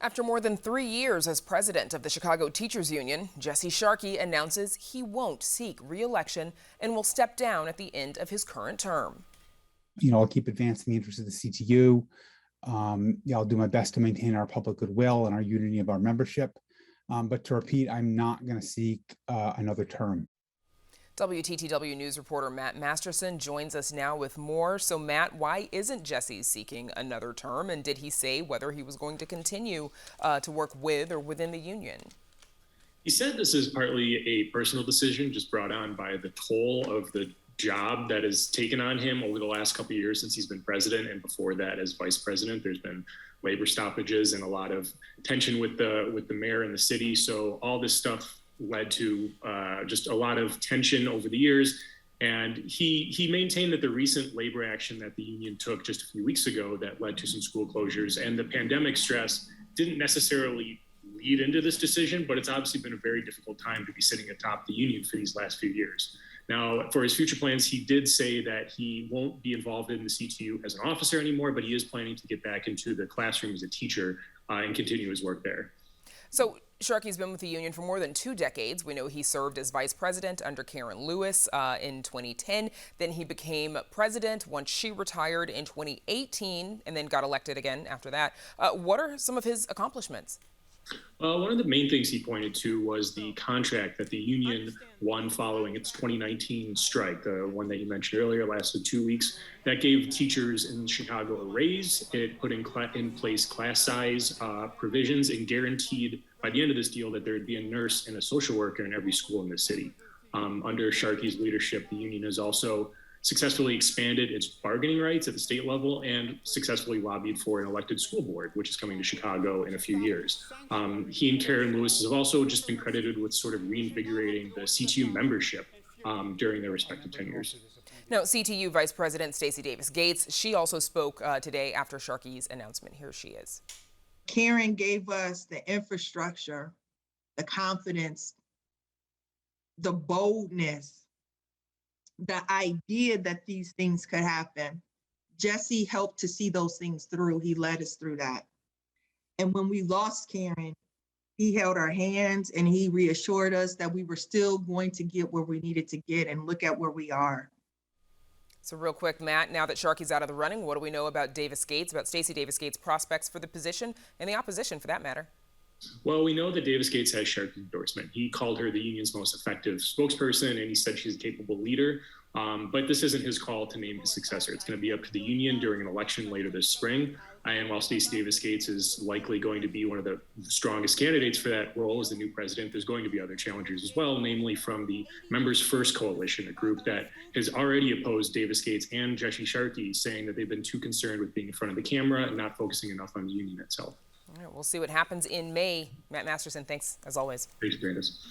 After more than 3 years as president of the Chicago Teachers Union, Jesse Sharkey announces he won't seek re-election and will step down at the end of his current term. I'll keep advancing the interests of the CTU. I'll do my best to maintain our public goodwill and our unity of our membership. But to repeat, I'm not going to seek another term. WTTW News reporter Matt Masterson joins us now with more. So Matt, why isn't Jesse seeking another term? And did he say whether he was going to continue to work with or within the union? He said this is partly a personal decision just brought on by the toll of the job that is taken on him over the last couple of years since he's been president, and before that as vice president. There's been labor stoppages and a lot of tension with the mayor and the city. So all this stuff led to just a lot of tension over the years. And he maintained that the recent labor action that the union took just a few weeks ago that led to some school closures and the pandemic stress didn't necessarily lead into this decision, but it's obviously been a very difficult time to be sitting atop the union for these last few years. Now, for his future plans, he did say that he won't be involved in the CTU as an officer anymore, but he is planning to get back into the classroom as a teacher and continue his work there. So Sharkey's been with the union for more than 2 decades. We know he served as vice president under Karen Lewis in 2010. Then he became president once she retired in 2018 and then got elected again after that. What are some of his accomplishments? One of the main things he pointed to was the contract that the union won following its 2019 strike, the one that you mentioned earlier, lasted 2 weeks. That gave teachers in Chicago a raise. It put in place class size provisions and guaranteed by the end of this deal that there would be a nurse and a social worker in every school in the city. Under Sharkey's leadership, the union has also successfully expanded its bargaining rights at the state level and successfully lobbied for an elected school board, which is coming to Chicago in a few years. He and Karen Lewis have also just been credited with sort of reinvigorating the CTU membership during their respective tenures. Now, CTU Vice President Stacey Davis Gates, she also spoke today after Sharkey's announcement. Here she is. Karen gave us the infrastructure, the confidence, the boldness, the idea that these things could happen. Jesse helped to see those things through. He led us through that. And when we lost Karen, he held our hands and he reassured us that we were still going to get where we needed to get, and look at where we are. So real quick, Matt, now that Sharkey's out of the running, what do we know about Davis Gates, about Stacey Davis Gates' prospects for the position and the opposition for that matter? Well, we know that Davis Gates has Sharkey's endorsement. He called her the union's most effective spokesperson, and he said she's a capable leader. But this isn't his call to name his successor. It's going to be up to the union during an election later this spring. And while Stacey Davis Gates is likely going to be one of the strongest candidates for that role as the new president, there's going to be other challengers as well, namely from the Members First Coalition, a group that has already opposed Davis Gates and Jesse Sharkey, saying that they've been too concerned with being in front of the camera and not focusing enough on the union itself. All right, we'll see what happens in May. Matt Masterson, thanks as always. Thanks, Brandis.